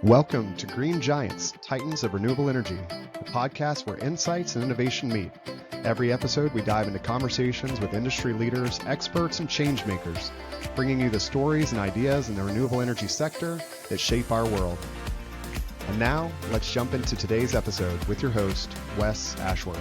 Welcome to Green Giants, Titans of Renewable Energy, the podcast where insights and innovation meet. Every episode, we dive into conversations with industry leaders, experts, and change makers, bringing you the stories and ideas in the renewable energy sector that shape our world. And now, let's jump into today's episode with your host, Wes Ashworth.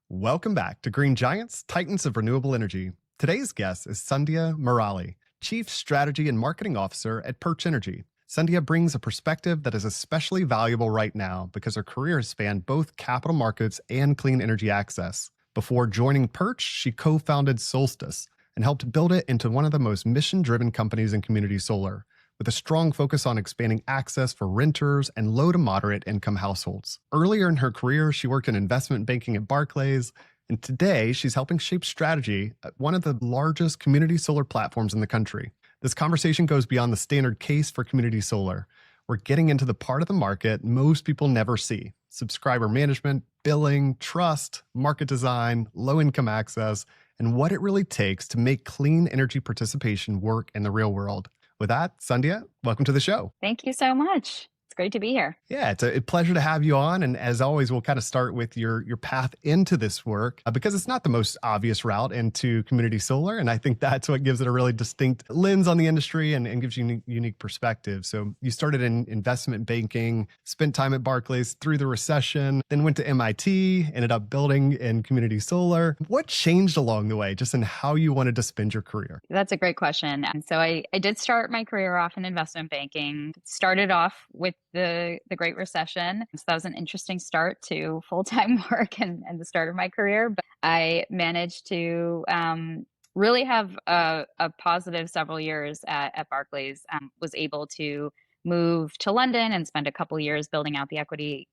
Welcome back to Green Giants, Titans of Renewable Energy. Today's guest is Sandhya Murali, Chief Strategy and Marketing Officer at Perch Energy. Sandhya brings a perspective that is especially valuable right now because her career has spanned both capital markets and clean energy access. Before joining Perch, she co-founded Solstice and helped build it into one of the most mission-driven companies in community solar, with a strong focus on expanding access for renters and low to moderate income households. Earlier in her career, she worked in investment banking at Barclays, and today she's helping shape strategy at one of the largest community solar platforms in the country. This conversation goes beyond the standard case for community solar. We're getting into the part of the market most people never see: subscriber management, billing, trust, market design, low-income access, and what it really takes to make clean energy participation work in the real world. With that, Sandhya, welcome to the show. Thank you so much. It's great to be here. Yeah, it's a pleasure to have you on. And as always, we'll kind of start with your path into this work because it's not the most obvious route into community solar. And I think that's what gives it a really distinct lens on the industry and gives you unique perspective. So you started in investment banking, spent time at Barclays through the recession, then went to MIT, ended up building in community solar. What changed along the way, just in how you wanted to spend your career? That's a great question. And so I did start my career off in investment banking, started off with the Great Recession. So that was an interesting start to full-time work and the start of my career. But I managed to really have a positive several years at Barclays. Was able to move to London and spend a couple years building out the equity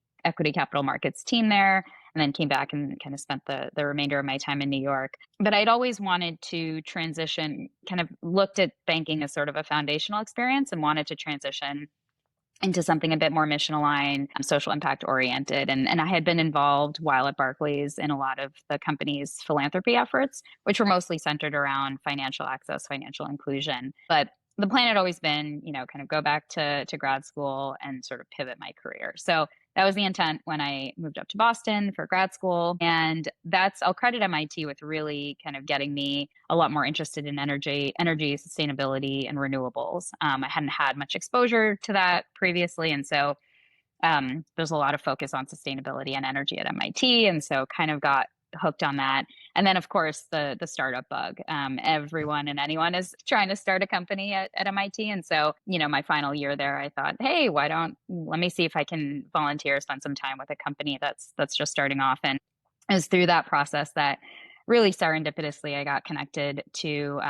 capital markets team there, and then came back and kind of spent the remainder of my time in New York. But I'd always wanted to transition, kind of looked at banking as sort of a foundational experience and wanted to transition into something a bit more mission aligned, social impact oriented. And I had been involved while at Barclays in a lot of the company's philanthropy efforts, which were mostly centered around financial access, financial inclusion. But the plan had always been, kind of go back to grad school and sort of pivot my career. So that was the intent when I moved up to Boston for grad school. And I'll credit MIT with really kind of getting me a lot more interested in energy, sustainability, and renewables. I hadn't had much exposure to that previously. And so there's a lot of focus on sustainability and energy at MIT. And so kind of got hooked on that. And then, of course, the startup bug. Everyone and anyone is trying to start a company at MIT. And so, my final year there, I thought, hey, let me see if I can volunteer, spend some time with a company that's just starting off. And it was through that process that really serendipitously I got connected to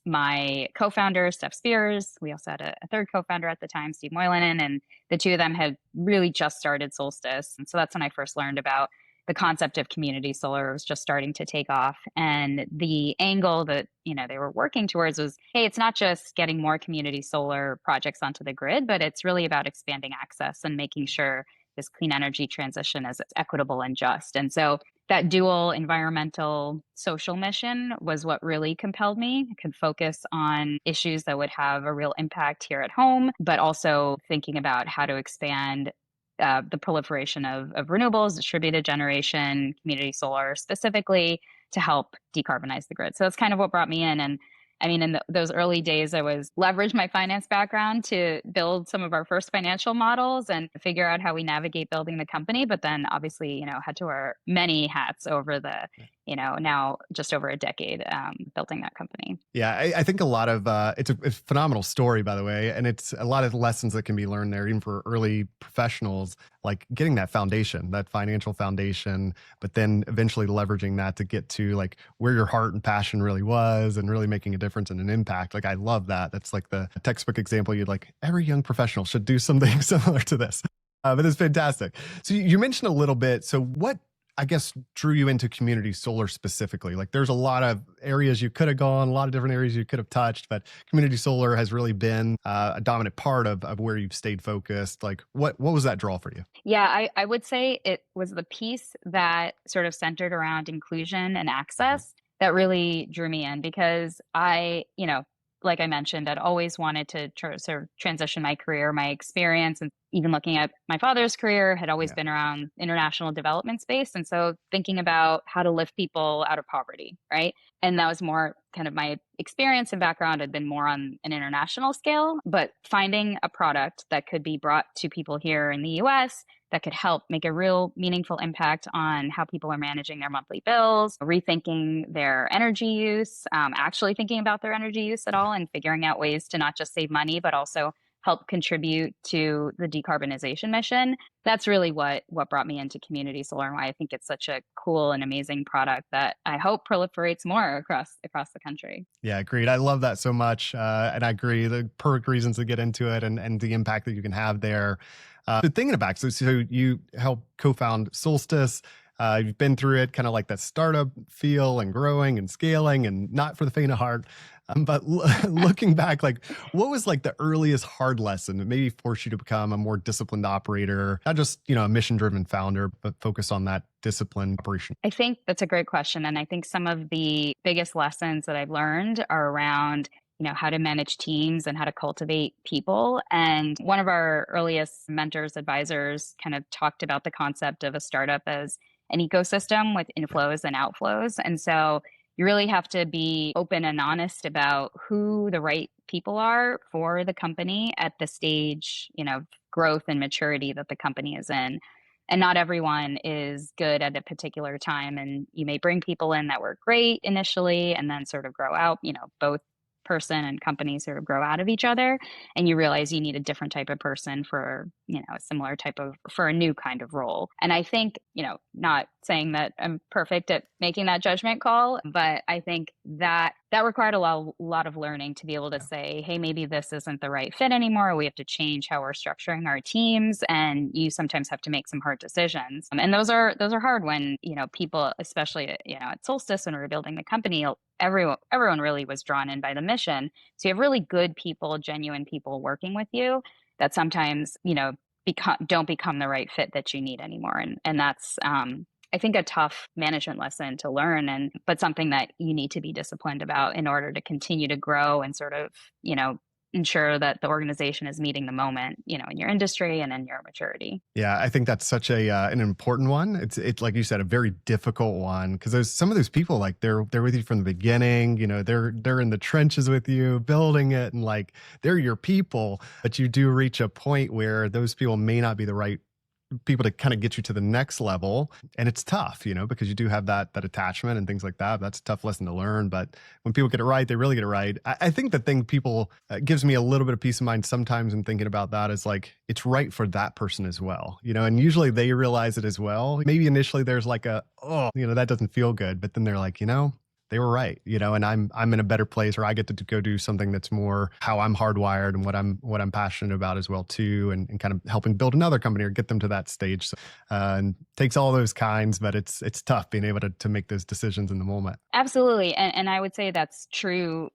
my co-founder, Steph Spears. We also had a third co-founder at the time, Steve Moylanen, and the two of them had really just started Solstice. And so that's when I first learned about the concept of community solar. Was just starting to take off. And the angle that, they were working towards was, hey, it's not just getting more community solar projects onto the grid, but it's really about expanding access and making sure this clean energy transition is equitable and just. And so that dual environmental social mission was what really compelled me. I could focus on issues that would have a real impact here at home, but also thinking about how to expand the proliferation of renewables, distributed generation, community solar specifically, to help decarbonize the grid. So that's kind of what brought me in. And I mean, in those early days, I was leveraged my finance background to build some of our first financial models and figure out how we navigate building the company. But then obviously, had to wear many hats over the, now just over a decade building that company. Yeah, I think a lot of, it's a phenomenal story, by the way. And it's a lot of lessons that can be learned there, even for early professionals, like getting that foundation, that financial foundation, but then eventually leveraging that to get to like where your heart and passion really was and really making a difference and an impact. Like, I love that. That's like the textbook example. Every young professional should do something similar to this. But it's fantastic. So you mentioned a little bit. So what, I guess, drew you into community solar specifically? Like, there's a lot of areas you could have gone, a lot of different areas you could have touched, but community solar has really been a dominant part of where you've stayed focused. Like, what was that draw for you? Yeah, I would say it was the piece that sort of centered around inclusion and access that really drew me in, because I like I mentioned, I'd always wanted to sort of transition my career, my experience, and even looking at my father's career had always Yeah. been around international development space. And so thinking about how to lift people out of poverty, right? And that was more kind of my experience and background had been more on an international scale, but finding a product that could be brought to people here in the US that could help make a real meaningful impact on how people are managing their monthly bills, rethinking their energy use, actually thinking about their energy use at all, and figuring out ways to not just save money, but also help contribute to the decarbonization mission. That's really what brought me into community solar and why I think it's such a cool and amazing product that I hope proliferates more across the country. Yeah, agreed. I love that so much. And I agree. The perfect reasons to get into it and the impact that you can have there. So thinking about, so you helped co-found Solstice. You've been through it, kind of like that startup feel and growing and scaling and not for the faint of heart. But looking back, like what was like the earliest hard lesson that maybe forced you to become a more disciplined operator, not just, a mission-driven founder, but focus on that disciplined operation? I think that's a great question. And I think some of the biggest lessons that I've learned are around, how to manage teams and how to cultivate people. And one of our earliest mentors, advisors kind of talked about the concept of a startup as an ecosystem with inflows and outflows. And so you really have to be open and honest about who the right people are for the company at the stage, growth and maturity that the company is in. And not everyone is good at a particular time. And you may bring people in that were great initially and then sort of grow out, both person and company sort of grow out of each other. And you realize you need a different type of person for, a similar type of, for a new kind of role. And I think, not saying that I'm perfect at making that judgment call, but I think that required a lot of learning to be able to say, hey, maybe this isn't the right fit anymore. We have to change how we're structuring our teams. And you sometimes have to make some hard decisions. And those are hard when, people, especially, at Solstice, when we were building the company, everyone really was drawn in by the mission. So you have really good people, genuine people working with you that sometimes, don't become the right fit that you need anymore. And that's, I think, a tough management lesson to learn, but something that you need to be disciplined about in order to continue to grow and sort of, ensure that the organization is meeting the moment, in your industry and in your maturity. Yeah, I think that's such an important one. It's like you said, a very difficult one because there's some of those people like they're with you from the beginning. They're in the trenches with you, building it, and like they're your people. But you do reach a point where those people may not be the right people to kind of get you to the next level. And it's tough, because you do have that attachment and things like that. That's a tough lesson to learn. But when people get it right, they really get it right. I think the thing people gives me a little bit of peace of mind sometimes in thinking about that is like, it's right for that person as well, and usually they realize it as well. Maybe initially there's like that doesn't feel good, but then they're like, they were right, and I'm in a better place, or I get to go do something that's more how I'm hardwired and what I'm passionate about as well too, and kind of helping build another company or get them to that stage. So, and takes all those kinds, but it's tough being able to make those decisions in the moment. Absolutely. And I would say that's true,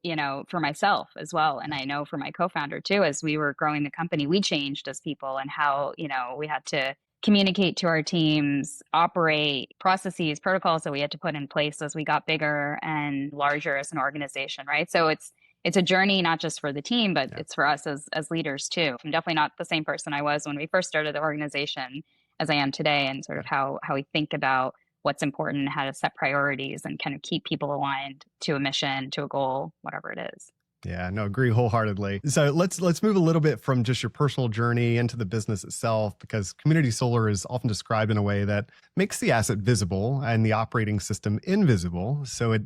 for myself as well. And I know for my co-founder too, as we were growing the company, we changed as people and how, we had to communicate to our teams, operate processes, protocols that we had to put in place as we got bigger and larger as an organization, right? So it's a journey not just for the team, but it's for us as leaders too. I'm definitely not the same person I was when we first started the organization as I am today, and sort of how we think about what's important, how to set priorities and kind of keep people aligned to a mission, to a goal, whatever it is. Yeah, no, agree wholeheartedly. So let's move a little bit from just your personal journey into the business itself, because community solar is often described in a way that makes the asset visible and the operating system invisible. So it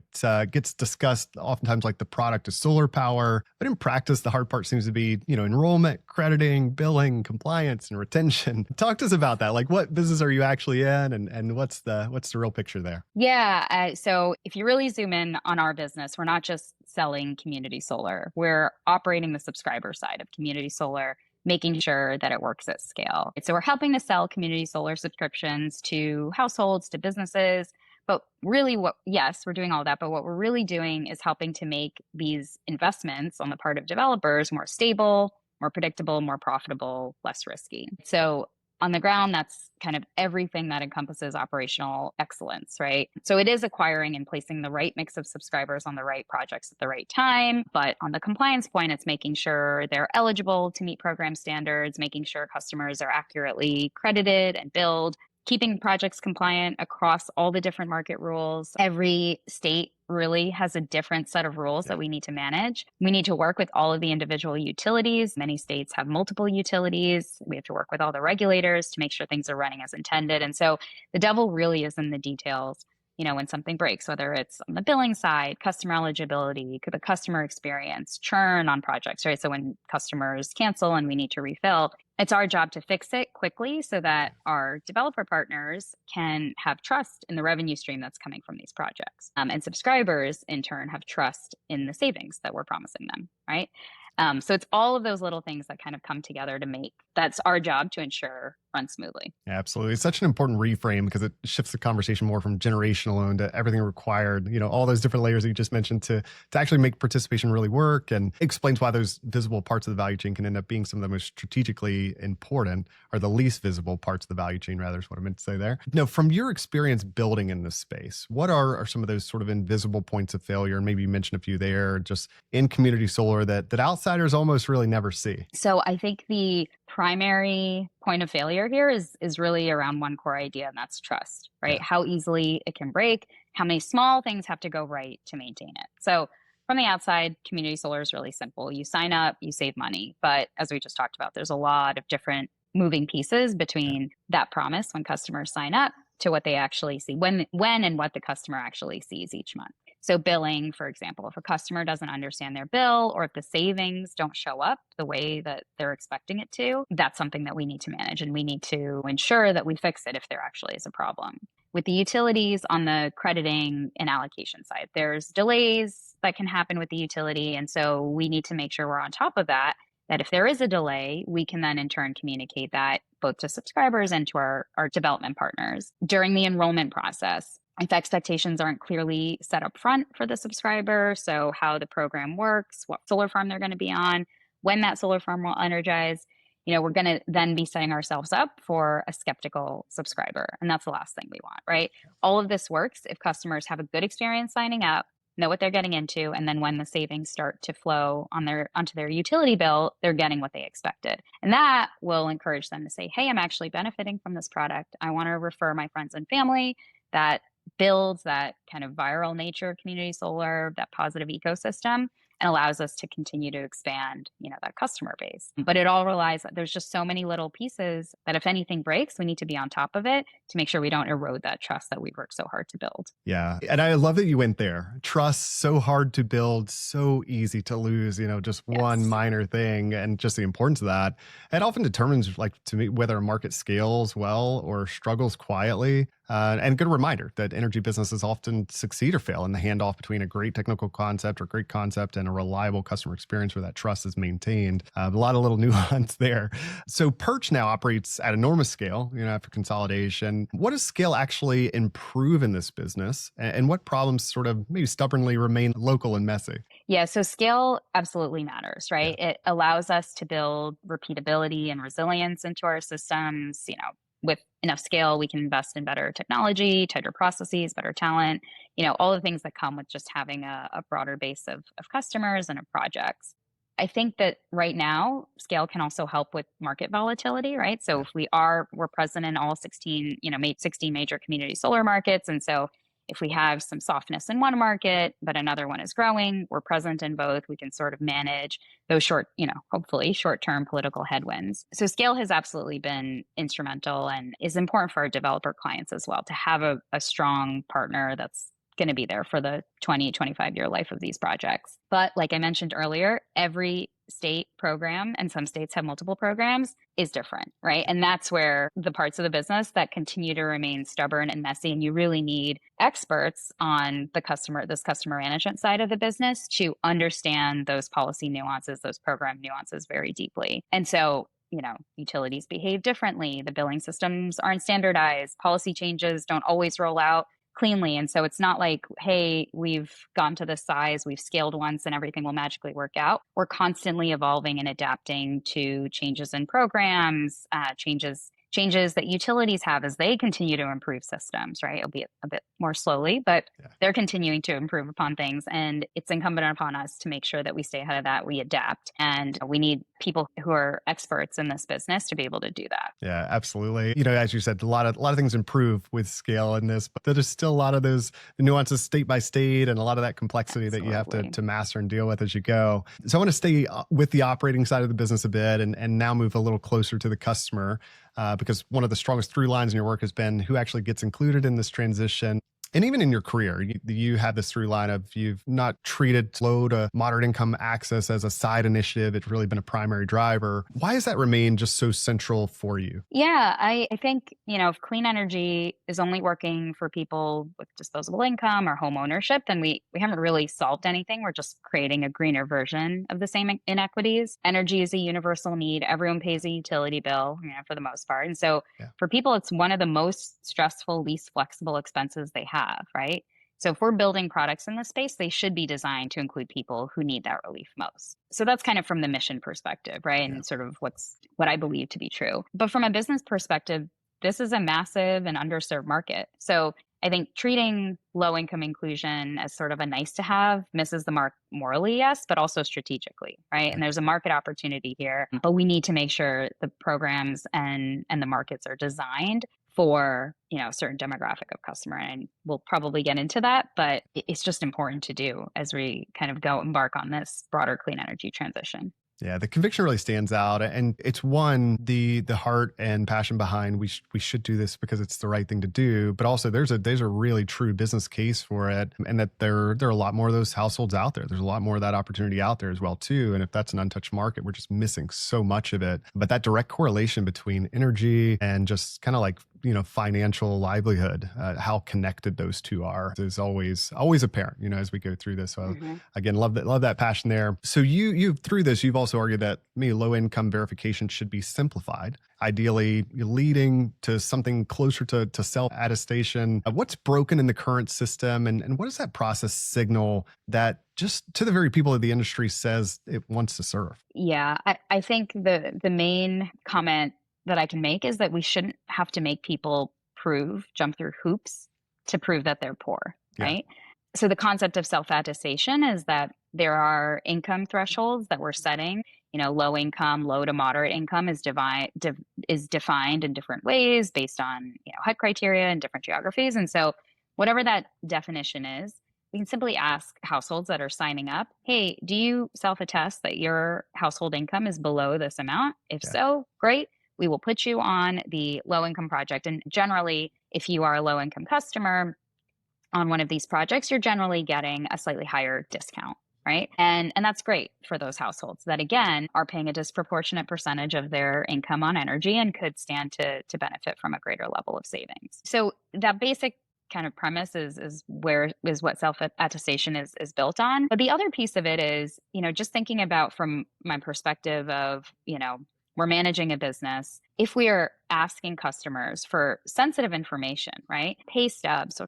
gets discussed oftentimes like the product is solar power, but in practice, the hard part seems to be, enrollment, crediting, billing, compliance, and retention. Talk to us about that. Like, what business are you actually in, and what's the real picture there? Yeah. So if you really zoom in on our business, we're not just selling community solar. We're operating the subscriber side of community solar, making sure that it works at scale. So we're helping to sell community solar subscriptions to households, to businesses. But really yes, we're doing all that. But what we're really doing is helping to make these investments on the part of developers more stable, more predictable, more profitable, less risky. So On the ground, that's kind of everything that encompasses operational excellence, right? So it is acquiring and placing the right mix of subscribers on the right projects at the right time. But on the compliance point, it's making sure they're eligible to meet program standards, making sure customers are accurately credited and billed, keeping projects compliant across all the different market rules. Every state really has a different set of rules that we need to manage. We need to work with all of the individual utilities. Many states have multiple utilities. We have to work with all the regulators to make sure things are running as intended. And so the devil really is in the details. When something breaks, whether it's on the billing side, customer eligibility, the customer experience, churn on projects, right? So when customers cancel and we need to refill, it's our job to fix it quickly so that our developer partners can have trust in the revenue stream that's coming from these projects. And subscribers, in turn, have trust in the savings that we're promising them, right? So it's all of those little things that kind of come together to make that's our job to ensure runs smoothly. Yeah, absolutely. It's such an important reframe because it shifts the conversation more from generation alone to everything required, all those different layers that you just mentioned to actually make participation really work, and explains why those visible parts of the value chain can end up being some of the most strategically important, or the least visible parts of the value chain, rather, is what I meant to say there. Now, from your experience building in this space, what are some of those sort of invisible points of failure? And maybe you mentioned a few there, just in community solar that outsiders almost really never see. So I think the primary point of failure here is really around one core idea, and that's trust, right? Yeah. How easily it can break, how many small things have to go right to maintain it. So from the outside, community solar is really simple. You sign up, you save money. But as we just talked about, there's a lot of different moving pieces between that promise when customers sign up to what they actually see, when and what the customer actually sees each month. So billing, for example, if a customer doesn't understand their bill, or if the savings don't show up the way that they're expecting it to, that's something that we need to manage, and we need to ensure that we fix it if there actually is a problem. With the utilities on the crediting and allocation side, there's delays that can happen with the utility. And so we need to make sure we're on top of that if there is a delay, we can then in turn communicate that both to subscribers and to our development partners. During the enrollment process, if expectations aren't clearly set up front for the subscriber, so how the program works, what solar farm they're going to be on, when that solar farm will energize, we're going to then be setting ourselves up for a skeptical subscriber. And that's the last thing we want, right? All of this works if customers have a good experience signing up, know what they're getting into, and then when the savings start to flow onto their utility bill, they're getting what they expected. And that will encourage them to say, hey, I'm actually benefiting from this product. I want to refer my friends and family. That builds that kind of viral nature of community solar, that positive ecosystem, and allows us to continue to expand, that customer base. But it all relies, there's just so many little pieces that if anything breaks, we need to be on top of it to make sure we don't erode that trust that we've worked so hard to build. Yeah. And I love that you went there. Trust, so hard to build, so easy to lose, just one minor thing, and just the importance of that. It often determines, like, to me, whether a market scales well or struggles quietly. And a good reminder that energy businesses often succeed or fail in the handoff between a great technical concept or great concept and a reliable customer experience where that trust is maintained. A lot of little nuance there. So Perch now operates at enormous scale, after consolidation. What does scale actually improve in this business? And what problems sort of maybe stubbornly remain local and messy? Yeah, so scale absolutely matters, right? Yeah. It allows us to build repeatability and resilience into our systems. With enough scale, we can invest in better technology, tighter processes, better talent, all the things that come with just having a broader base of customers and of projects. I think that right now, scale can also help with market volatility, right? So if we're present in all 16 major community solar markets. And so if we have some softness in one market, but another one is growing, we're present in both, we can sort of manage those hopefully short-term political headwinds. So scale has absolutely been instrumental and is important for our developer clients as well, to have a strong partner that's going to be there for the 20, 25-year life of these projects. But like I mentioned earlier, every state program, and some states have multiple programs, is different, right? And that's where the parts of the business that continue to remain stubborn and messy, and you really need experts on this customer management side of the business to understand those policy nuances, those program nuances very deeply. And so utilities behave differently. The billing systems aren't standardized. Policy changes don't always roll out cleanly. And so it's not like, hey, we've gone to this size, we've scaled once and everything will magically work out. We're constantly evolving and adapting to changes in programs, changes changes that utilities have as they continue to improve systems, right? Albeit a bit more slowly, but Yeah. they're continuing to improve upon things. And it's incumbent upon us to make sure that we stay ahead of that, we adapt. And we need people who are experts in this business to be able to do that. Yeah, absolutely. As you said, a lot of things improve with scale in this, but there's still a lot of those nuances state by state and a lot of that complexity that you have Absolutely. to master and deal with as you go. So I want to stay with the operating side of the business a bit and now move a little closer to the customer because one of the strongest through lines in your work has been who actually gets included in this transition. And even in your career, you have this through line of you've not treated low to moderate income access as a side initiative. It's really been a primary driver. Why has that remained just so central for you? Yeah, I think, if clean energy is only working for people with disposable income or home ownership, then we haven't really solved anything. We're just creating a greener version of the same inequities. Energy is a universal need. Everyone pays a utility bill, for the most part. And so Yeah. for people, it's one of the most stressful, least flexible expenses they have, right? So if we're building products in this space, they should be designed to include people who need that relief most. So that's kind of from the mission perspective, right? Yeah. And sort of what I believe to be true. But from a business perspective, this is a massive and underserved market. So I think treating low income inclusion as sort of a nice to have misses the mark morally, yes, but also strategically, right? And there's a market opportunity here, but we need to make sure the programs and the markets are designed for a certain demographic of customer, and we'll probably get into that, but it's just important to do as we kind of go embark on this broader clean energy transition. Yeah, the conviction really stands out, and it's the heart and passion behind we should do this because it's the right thing to do. But also, there's a really true business case for it, and that there are a lot more of those households out there. There's a lot more of that opportunity out there as well too. And if that's an untouched market, we're just missing so much of it. But that direct correlation between energy and just kind of like financial livelihood, how connected those two are, is always apparent. As we go through this. So again, love that passion there. So you through this, you've also argued that maybe low income verification should be simplified, ideally leading to something closer to self attestation. What's broken in the current system, and what does that process signal that just to the very people that the industry says it wants to serve? Yeah, I think the main comment that I can make is that we shouldn't have to make people jump through hoops to prove that they're poor, right? So the concept of self-attestation is that there are income thresholds that we're setting. Low income, low to moderate income is defined in different ways based on HUD criteria and different geographies. And so whatever that definition is, we can simply ask households that are signing up, hey, do you self-attest that your household income is below this amount? If so, great. We will put you on the low income project. And generally, if you are a low income customer on one of these projects, you're generally getting a slightly higher discount, right? And that's great for those households that, again, are paying a disproportionate percentage of their income on energy and could stand to benefit from a greater level of savings. So that basic kind of premise is what self-attestation is built on. But the other piece of it is, just thinking about from my perspective of, we're managing a business. If we are asking customers for sensitive information, right? Pay stubs,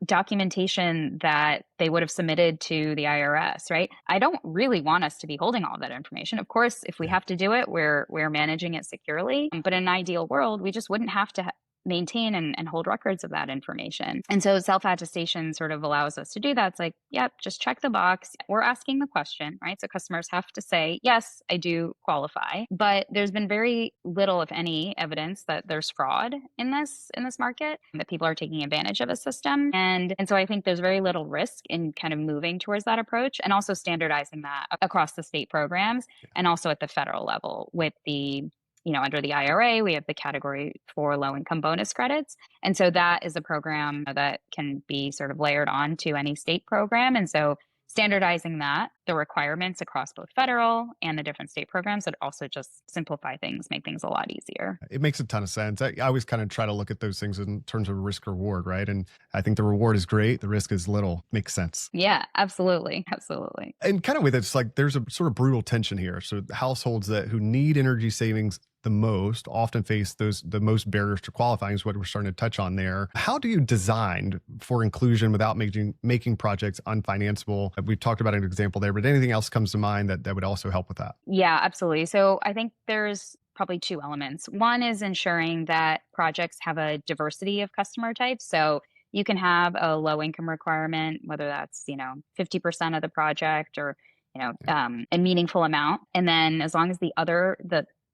documentation that they would have submitted to the IRS, right? I don't really want us to be holding all that information. Of course, if we have to do it, we're managing it securely. But in an ideal world, we just wouldn't have to maintain and hold records of that information. And so self-attestation sort of allows us to do that. It's like, yep, just check the box. We're asking the question, right? So customers have to say, yes, I do qualify. But there's been very little, if any, evidence that there's fraud in this market, that people are taking advantage of a system. And so I think there's very little risk in kind of moving towards that approach and also standardizing that across the state programs and also at the federal level with the under the IRA, we have the category for low income bonus credits. And so that is a program that can be sort of layered on to any state program. And so standardizing the requirements across both federal and the different state programs would also just simplify things, make things a lot easier. It makes a ton of sense. I always kind of try to look at those things in terms of risk reward, right? And I think the reward is great. The risk is little. Makes sense. Yeah, absolutely. Absolutely. And kind of with it, it's like there's a sort of brutal tension here. So households who need energy savings the most often face the most barriers to qualifying, is what we're starting to touch on there. How do you design for inclusion without making projects unfinanceable? We've talked about an example there, but anything else comes to mind that would also help with that? Yeah, absolutely. So I think there's probably two elements. One is ensuring that projects have a diversity of customer types. So you can have a low income requirement, whether that's, 50% of the project or, a meaningful amount. And then as long as the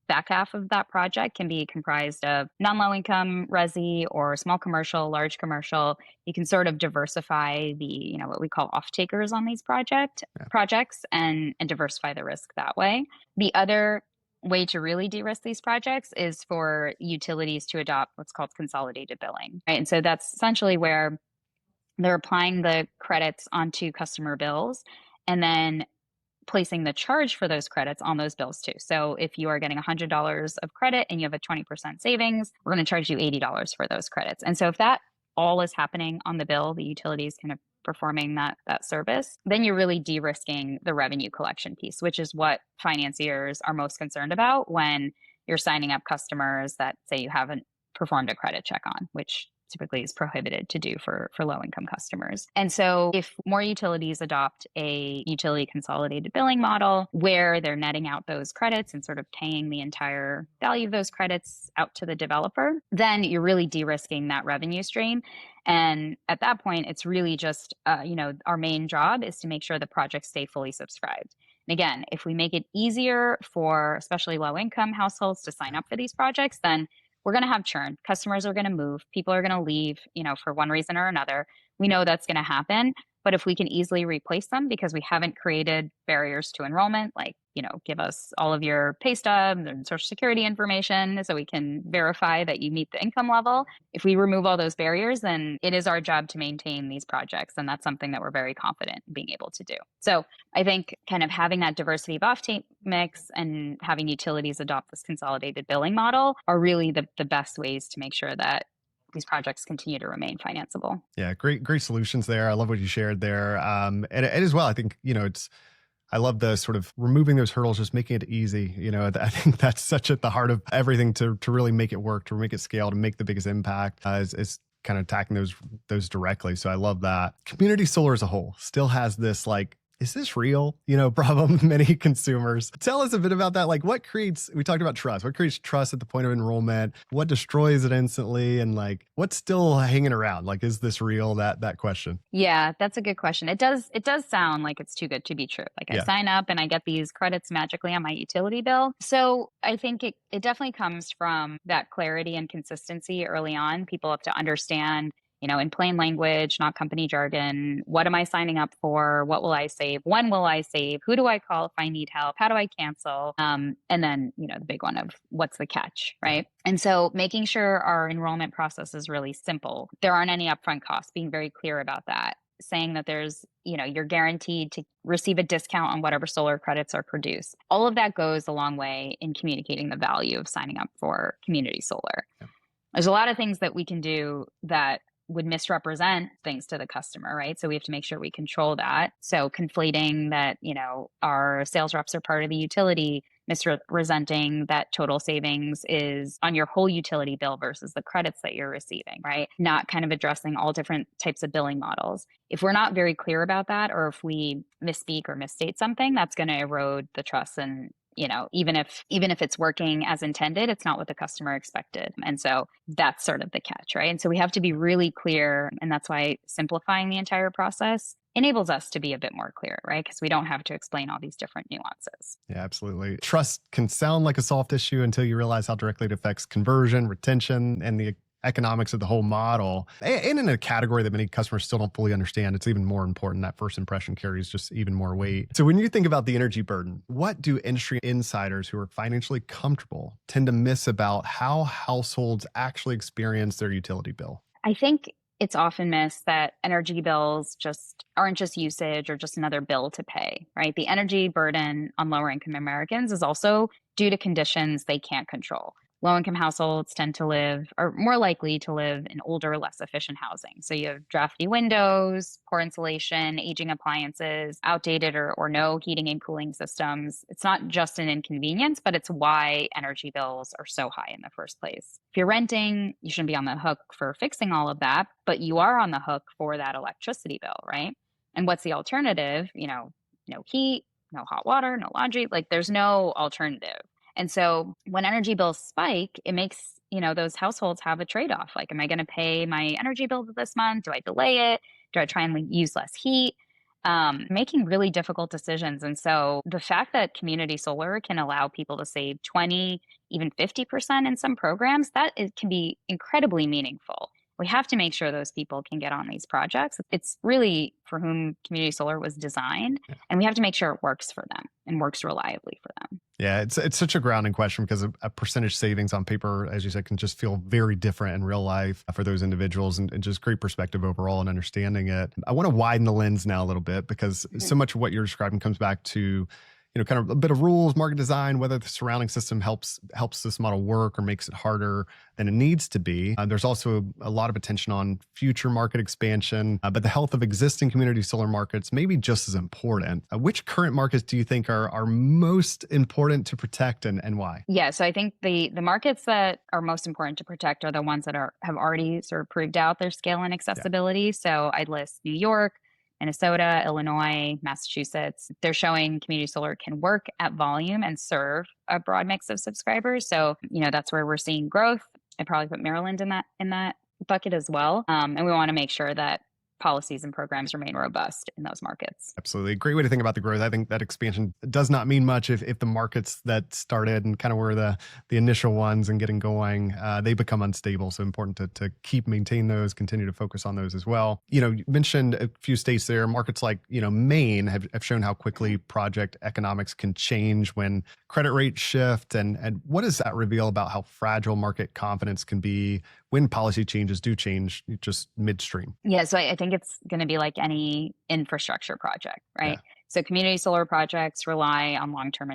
back half of that project can be comprised of non-low income resi or small commercial, large commercial, you can sort of diversify the, what we call off takers on these projects and diversify the risk that way. The other way to really de-risk these projects is for utilities to adopt what's called consolidated billing, right? And so that's essentially where they're applying the credits onto customer bills and then placing the charge for those credits on those bills too. So if you are getting $100 of credit and you have a 20% savings, we're going to charge you $80 for those credits. And so if that all is happening on the bill, the utility is kind of performing that service, then you're really de-risking the revenue collection piece, which is what financiers are most concerned about when you're signing up customers that say you haven't performed a credit check on, which typically is prohibited to do for low income customers. And so if more utilities adopt a utility consolidated billing model where they're netting out those credits and sort of paying the entire value of those credits out to the developer, then you're really de-risking that revenue stream. And at that point, it's really just, our main job is to make sure the projects stay fully subscribed. And again, if we make it easier for especially low income households to sign up for these projects, then we're going to have churn. Customers are going to move. People are going to leave, for one reason or another. We know that's going to happen. But if we can easily replace them because we haven't created barriers to enrollment, like, give us all of your pay stubs and social security information so we can verify that you meet the income level. If we remove all those barriers, then it is our job to maintain these projects. And that's something that we're very confident in being able to do. So I think kind of having that diversity of off-take mix and having utilities adopt this consolidated billing model are really the best ways to make sure that these projects continue to remain financeable. Yeah, great solutions there. I love what you shared there. And as well, I think, I love the sort of removing those hurdles, just making it easy. I think that's such at the heart of everything to really make it work, to make it scale, to make the biggest impact is kind of attacking those directly. So I love that. Community solar as a whole still has this is this real? Problem with many consumers. Tell us a bit about that. We talked about trust. What creates trust at the point of enrollment? What destroys it instantly? And what's still hanging around? Is this real? That question. Yeah, that's a good question. It does sound like it's too good to be true. I sign up and I get these credits magically on my utility bill. So I think it definitely comes from that clarity and consistency early on. People have to understand, in plain language, not company jargon. What am I signing up for? What will I save? When will I save? Who do I call if I need help? How do I cancel? And then, the big one of what's the catch, right? And so making sure our enrollment process is really simple. There aren't any upfront costs, being very clear about that. Saying that there's, you're guaranteed to receive a discount on whatever solar credits are produced. All of that goes a long way in communicating the value of signing up for community solar. Yeah. There's a lot of things that we can do that would misrepresent things to the customer, right? So we have to make sure we control that. So conflating that, our sales reps are part of the utility, misrepresenting that total savings is on your whole utility bill versus the credits that you're receiving, right? Not kind of addressing all different types of billing models. If we're not very clear about that, or if we misspeak or misstate something, that's going to erode the trust. And even if it's working as intended, it's not what the customer expected. And so that's sort of the catch, right? And so we have to be really clear. And that's why simplifying the entire process enables us to be a bit more clear, right? Because we don't have to explain all these different nuances. Yeah, absolutely. Trust can sound like a soft issue until you realize how directly it affects conversion, retention, and the economics of the whole model. And in a category that many customers still don't fully understand, it's even more important. That first impression carries just even more weight. So when you think about the energy burden, what do industry insiders who are financially comfortable tend to miss about how households actually experience their utility bill? I think it's often missed that energy bills just aren't just usage or just another bill to pay, right? The energy burden on lower income Americans is also due to conditions they can't control. Low-income households are more likely to live in older, less efficient housing. So you have drafty windows, poor insulation, aging appliances, outdated or no heating and cooling systems. It's not just an inconvenience, but it's why energy bills are so high in the first place. If you're renting, you shouldn't be on the hook for fixing all of that, but you are on the hook for that electricity bill, right? And what's the alternative? No heat, no hot water, no laundry. There's no alternative. And so when energy bills spike, it makes, those households have a trade-off. Like, am I going to pay my energy bill this month? Do I delay it? Do I try and use less heat? Making really difficult decisions. And so the fact that community solar can allow people to save 20, even 50% in some programs, can be incredibly meaningful. We have to make sure those people can get on these projects. It's really for whom community solar was designed, and we have to make sure it works for them and works reliably for them. Yeah, it's such a grounding question because a percentage savings on paper, as you said, can just feel very different in real life for those individuals, and just great perspective overall and understanding it. I want to widen the lens now a little bit because so much of what you're describing comes back to kind of a bit of rules, market design, whether the surrounding system helps this model work or makes it harder than it needs to be. There's also a lot of attention on future market expansion, but the health of existing community solar markets may be just as important. Which current markets do you think are most important to protect, and why? Yeah, so I think the markets that are most important to protect are the ones that have already sort of proved out their scale and accessibility. Yeah. So I'd list New York, Minnesota, Illinois, Massachusetts. They're showing community solar can work at volume and serve a broad mix of subscribers. So, that's where we're seeing growth. I'd probably put Maryland in that bucket as well. And we want to make sure that policies and programs remain robust in those markets. Absolutely. Great way to think about the growth. I think that expansion does not mean much if the markets that started and kind of were the initial ones and getting going, they become unstable. So important to maintain those, continue to focus on those as well. You mentioned a few states there, markets like, Maine have shown how quickly project economics can change when credit rates shift. And what does that reveal about how fragile market confidence can be when policy changes do change just midstream? Yeah, so I think it's going to be like any infrastructure project, right? Yeah. So community solar projects rely on long-term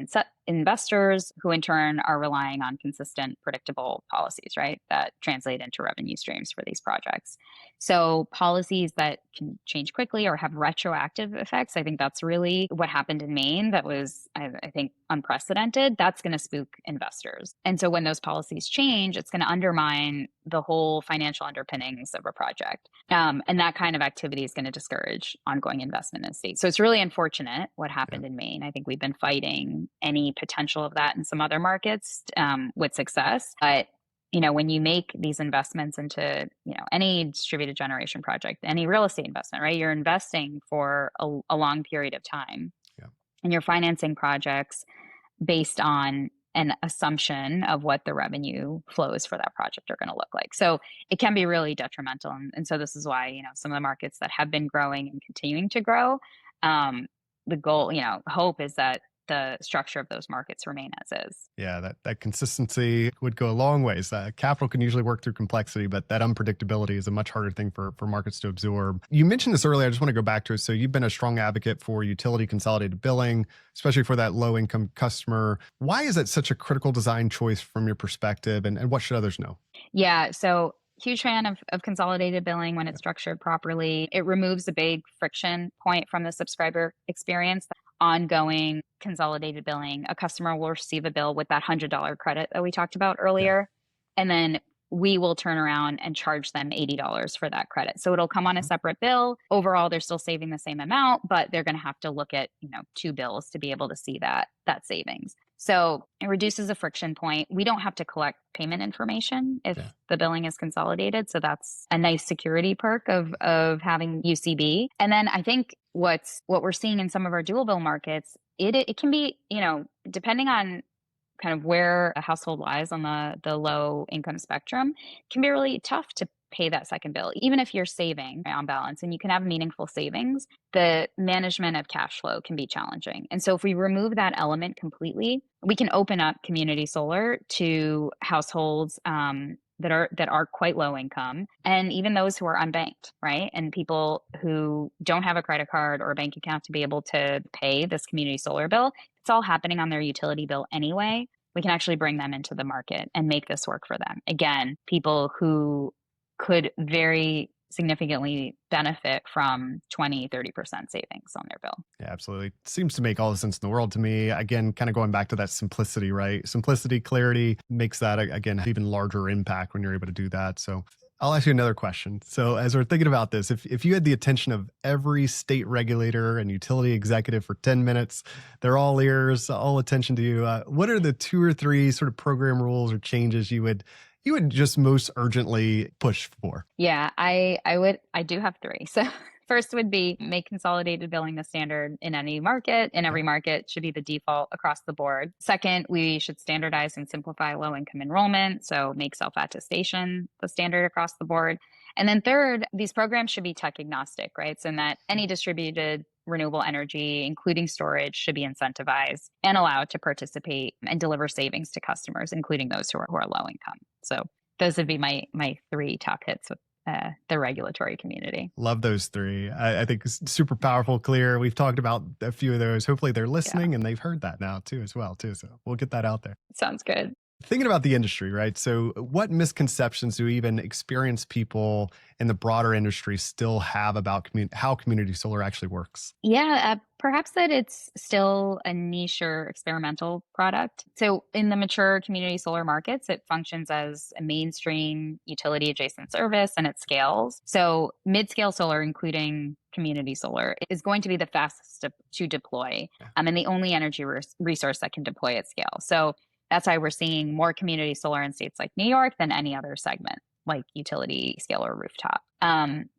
investors who in turn are relying on consistent, predictable policies, right? That translate into revenue streams for these projects. So policies that can change quickly or have retroactive effects, I think that's really what happened in Maine. That was, I think, unprecedented. That's going to spook investors. And so when those policies change, it's going to undermine the whole financial underpinnings of a project. And that kind of activity is going to discourage ongoing investment in the state. So it's really unfortunate what happened in Maine. I think we've been fighting any potential of that in some other markets with success. But when you make these investments into, any distributed generation project, any real estate investment, right? You're investing for a long period of time. Yeah. And you're financing projects based on an assumption of what the revenue flows for that project are going to look like. So it can be really detrimental. And so this is why, some of the markets that have been growing and continuing to grow, the goal, hope is that the structure of those markets remain as is. Yeah, that consistency would go a long ways. Capital can usually work through complexity, but that unpredictability is a much harder thing for markets to absorb. You mentioned this earlier. I just want to go back to it. So you've been a strong advocate for utility consolidated billing, especially for that low-income customer. Why is that such a critical design choice from your perspective, and what should others know? Yeah, so huge fan of consolidated billing when it's structured properly. It removes a big friction point from the subscriber experience. Ongoing consolidated billing, a customer will receive a bill with that $100 credit that we talked about earlier. Yeah. And then we will turn around and charge them $80 for that credit. So it'll come on a separate bill. Overall, they're still saving the same amount, but they're going to have to look at, two bills to be able to see that savings. So it reduces a friction point. We don't have to collect payment information if the billing is consolidated. So that's a nice security perk of having UCB. And then I think what we're seeing in some of our dual bill markets, it can be, depending on kind of where a household lies on the low income spectrum, can be really tough to pay that second bill, even if you're saving on balance and you can have meaningful savings. The management of cash flow can be challenging. And so if we remove that element completely, we can open up community solar to households that are quite low income, and even those who are unbanked, right? And people who don't have a credit card or a bank account to be able to pay this community solar bill. It's all happening on their utility bill anyway. We can actually bring them into the market and make this work for them. Again, people who could very significantly benefit from 20, 30% savings on their bill. Yeah, absolutely. Seems to make all the sense in the world to me. Again, kind of going back to that simplicity, right? Simplicity, clarity makes that, again, even larger impact when you're able to do that. So I'll ask you another question. So, as we're thinking about this, if you had the attention of every state regulator and utility executive for 10 minutes, they're all ears, all attention to you. What are the two or three sort of program rules or changes you would just most urgently push for? Yeah, I do have three. So first would be make consolidated billing the standard in any market. In Okay. every market should be the default across the board. Second, we should standardize and simplify low income enrollment. So make self attestation the standard across the board. And then third, these programs should be tech agnostic, right? So in that any distributed renewable energy, including storage, should be incentivized and allowed to participate and deliver savings to customers, including those who are low income. So those would be my three top hits with the regulatory community. Love those three. I think it's super powerful, clear. We've talked about a few of those. Hopefully they're Yeah, listening and they've heard that now too, as well, too. So we'll get that out there. sounds good. Thinking about the industry, right? So, what misconceptions do even experienced people in the broader industry still have about how community solar actually works? Yeah, perhaps that it's still a niche or experimental product. So, in the mature community solar markets, it functions as a mainstream utility adjacent service and it scales. So, mid scale solar, including community solar, is going to be the fastest to deploy and the only energy resource that can deploy at scale. So, that's why we're seeing more community solar in states like New York than any other segment, like utility scale or rooftop.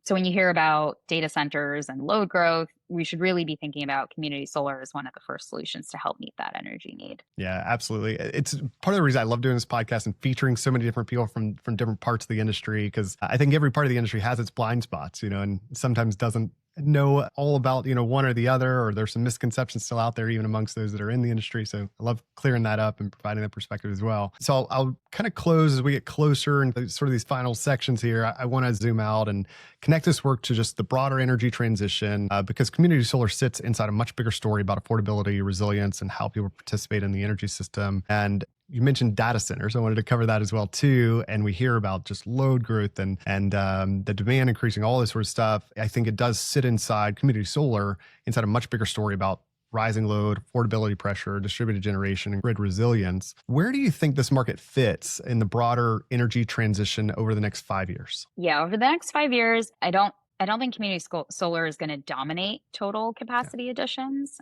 So when you hear about data centers and load growth, we should really be thinking about community solar as one of the first solutions to help meet that energy need. Yeah, absolutely. It's part of the reason I love doing this podcast and featuring so many different people from different parts of the industry, because I think every part of the industry has its blind spots, and sometimes doesn't know all about, one or the other, or there's some misconceptions still out there even amongst those that are in the industry. So I love clearing that up and providing that perspective as well. So I'll kind of close as we get closer and sort of these final sections here. I want to zoom out and connect this work to just the broader energy transition, because community solar sits inside a much bigger story about affordability, resilience, and how people participate in the energy system. And you mentioned data centers. I wanted to cover that as well too. And we hear about just load growth and the demand increasing, all this sort of stuff. I think it does sit inside community solar, inside a much bigger story about rising load, affordability pressure, distributed generation, and grid resilience. Where do you think this market fits in the broader energy transition over the next 5 years? Yeah, over the next 5 years, I don't think community solar is going to dominate total Yeah. capacity additions.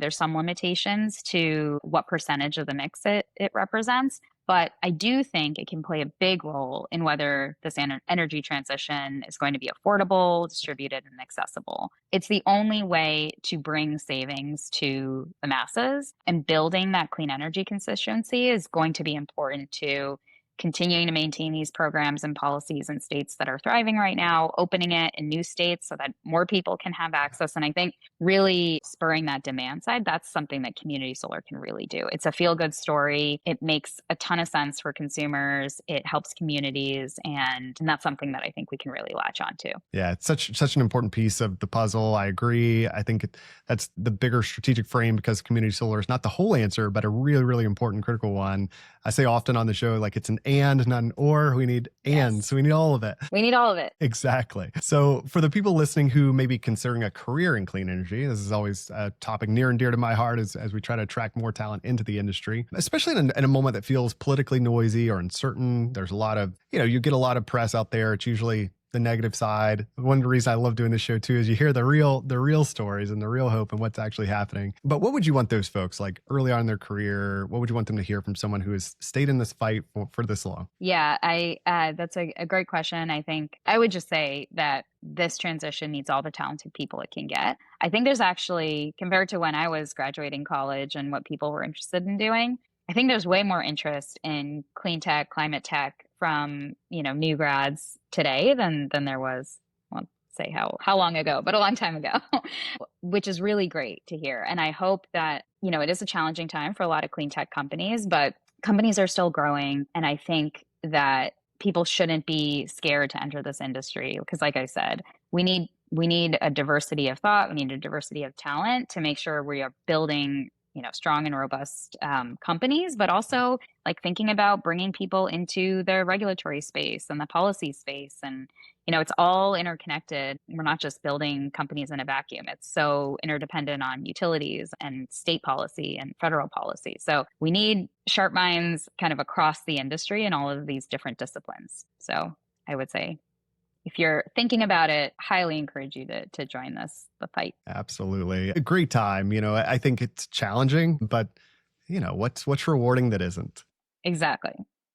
There's some limitations to what percentage of the mix it represents, but I do think it can play a big role in whether this energy transition is going to be affordable, distributed, and accessible. It's the only way to bring savings to the masses, and building that clean energy constituency is going to be important to continuing to maintain these programs and policies in states that are thriving right now, opening it in new states so that more people can have access. And I think really spurring that demand side, that's something that community solar can really do. It's a feel good story. It makes a ton of sense for consumers. It helps communities. And that's something that I think we can really latch on to. Yeah, it's such an important piece of the puzzle. I agree. I think that's the bigger strategic frame, because community solar is not the whole answer, but a really, really important, critical one. I say often on the show, like it's an and, not an or. We need and, Yes. so we need all of it. We need all of it. Exactly. So for the people listening who may be considering a career in clean energy, this is always a topic near and dear to my heart as we try to attract more talent into the industry, especially in a moment that feels politically noisy or uncertain. There's a lot of, you get a lot of press out there. It's usually the negative side. One of the reasons I love doing this show too is you hear the real stories and the real hope and what's actually happening. But what would you want those folks, like early on in their career, what would you want them to hear from someone who has stayed in this fight for this long? Yeah, I that's a great question. I think I would just say that this transition needs all the talented people it can get. I think there's actually, compared to when I was graduating college and what people were interested in doing, I think there's way more interest in clean tech, climate tech from, new grads today than there was, well, say how long ago, but a long time ago, which is really great to hear. And I hope that, it is a challenging time for a lot of clean tech companies, but companies are still growing. And I think that people shouldn't be scared to enter this industry because, like I said, we need a diversity of thought. We need a diversity of talent to make sure we are building, strong and robust companies, but also like thinking about bringing people into the regulatory space and the policy space. And, it's all interconnected. We're not just building companies in a vacuum. It's so interdependent on utilities and state policy and federal policy. So we need sharp minds kind of across the industry in all of these different disciplines. So I would say if you're thinking about it, highly encourage you to join the fight. Absolutely. A great time. I think it's challenging, but what's rewarding that isn't? Exactly.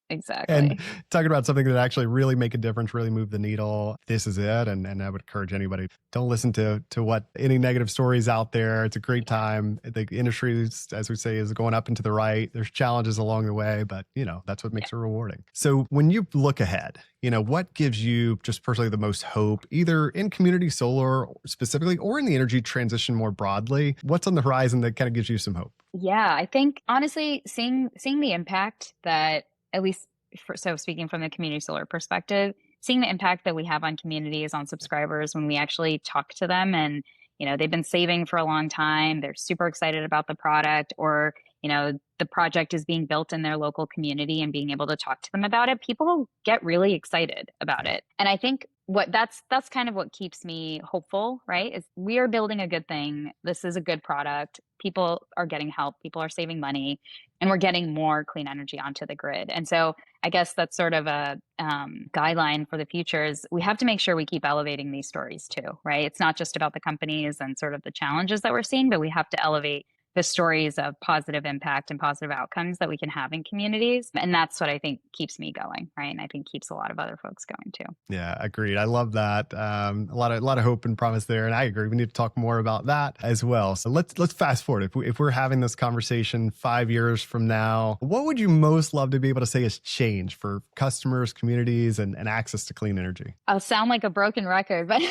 And Exactly. talking about something that actually really make a difference, really move the needle. This is it. And I would encourage anybody, don't listen to what any negative stories out there. It's a great time. The industry, as we say, is going up and to the right. There's challenges along the way, but that's what makes it rewarding. So when you look ahead, what gives you just personally the most hope, either in community solar specifically or in the energy transition more broadly? What's on the horizon that kind of gives you some hope? Yeah, I think honestly, seeing the impact that, at least so speaking from the community solar perspective, seeing the impact that we have on communities, on subscribers when we actually talk to them, and they've been saving for a long time, they're super excited about the product, or the project is being built in their local community, and being able to talk to them about it, people get really excited about it. And I think that's kind of what keeps me hopeful, right? Is we are building a good thing. This is a good product. People are getting help. People are saving money, and we're getting more clean energy onto the grid. And so I guess that's sort of a guideline for the future is we have to make sure we keep elevating these stories too, right? It's not just about the companies and sort of the challenges that we're seeing, but we have to elevate the stories of positive impact and positive outcomes that we can have in communities. And that's what I think keeps me going, right? And I think keeps a lot of other folks going too. Yeah, agreed. I love that. A lot of hope and promise there, and I agree. We need to talk more about that as well. So let's fast forward. If we're having this conversation 5 years from now, what would you most love to be able to say has changed for customers, communities, and access to clean energy? I'll sound like a broken record, but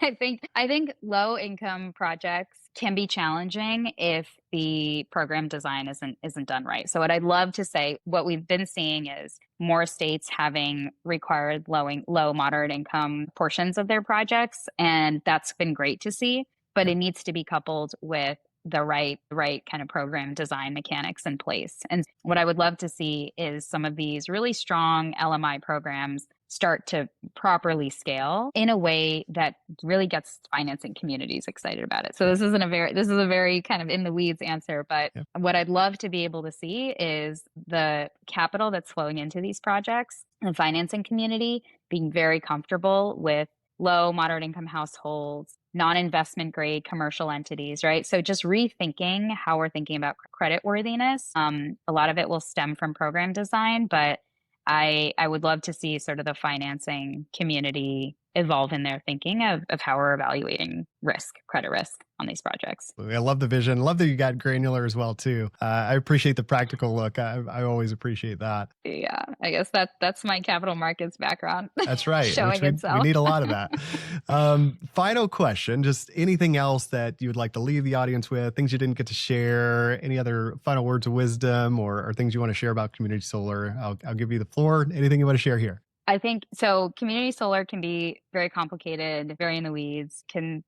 I think low income projects can be challenging if the program design isn't done right. So what I'd love to say, what we've been seeing is more states having required low moderate income portions of their projects, and that's been great to see. But it needs to be coupled with the right kind of program design mechanics in place. And what I would love to see is some of these really strong LMI programs start to properly scale in a way that really gets financing communities excited about it. So this is a very kind of in the weeds answer, but what I'd love to be able to see is the capital that's flowing into these projects, the financing community being very comfortable with low, moderate income households, non-investment grade commercial entities, right? So just rethinking how we're thinking about credit worthiness. A lot of it will stem from program design, but I would love to see sort of the financing community evolve in their thinking of how we're evaluating credit risk on these projects. I love the vision. Love that you got granular as well too. I appreciate the practical look. I always appreciate that. Yeah, I guess that's my capital markets background. That's right. Showing itself. We need a lot of that. Final question, just anything else that you would like to leave the audience with, things you didn't get to share, any other final words of wisdom or things you want to share about community solar? I'll give you the floor. Anything you want to share here? I think so. Community solar can be very complicated, very in the weeds, can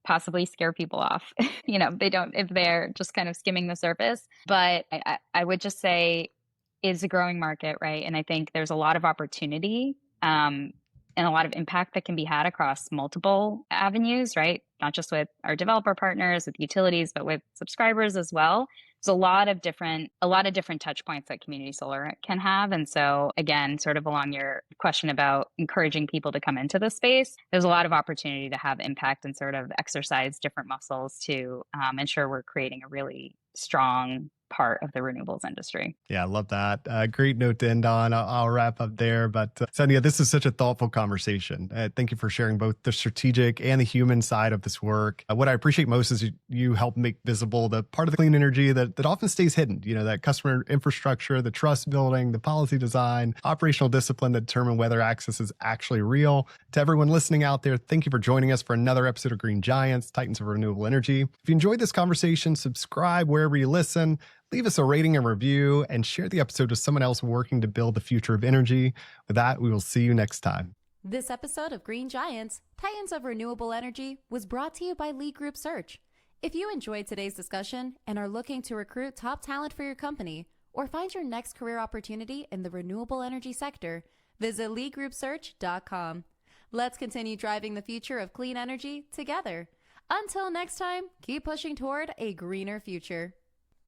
possibly scare people off. They don't, if they're just kind of skimming the surface. But I would just say it's a growing market, right? And I think there's a lot of opportunity and a lot of impact that can be had across multiple avenues, right? Not just with our developer partners, with utilities, but with subscribers as well. There's a lot of different touch points that community solar can have. And so again, sort of along your question about encouraging people to come into the space, there's a lot of opportunity to have impact and sort of exercise different muscles to ensure we're creating a really strong part of the renewables industry. Yeah, I love that. Great note to end on. I'll wrap up there. But Sandhya, this is such a thoughtful conversation. Thank you for sharing both the strategic and the human side of this work. What I appreciate most is you help make visible the part of the clean energy that often stays hidden, that customer infrastructure, the trust building, the policy design, operational discipline that determine whether access is actually real. To everyone listening out there, thank you for joining us for another episode of Green Giants, Titans of Renewable Energy. If you enjoyed this conversation, subscribe wherever you listen. Leave us a rating and review, and share the episode with someone else working to build the future of energy. With that, we will see you next time. This episode of Green Giants, Titans of Renewable Energy, was brought to you by Lead Group Search. If you enjoyed today's discussion and are looking to recruit top talent for your company or find your next career opportunity in the renewable energy sector, visit leadgroupsearch.com. Let's continue driving the future of clean energy together. Until next time, keep pushing toward a greener future.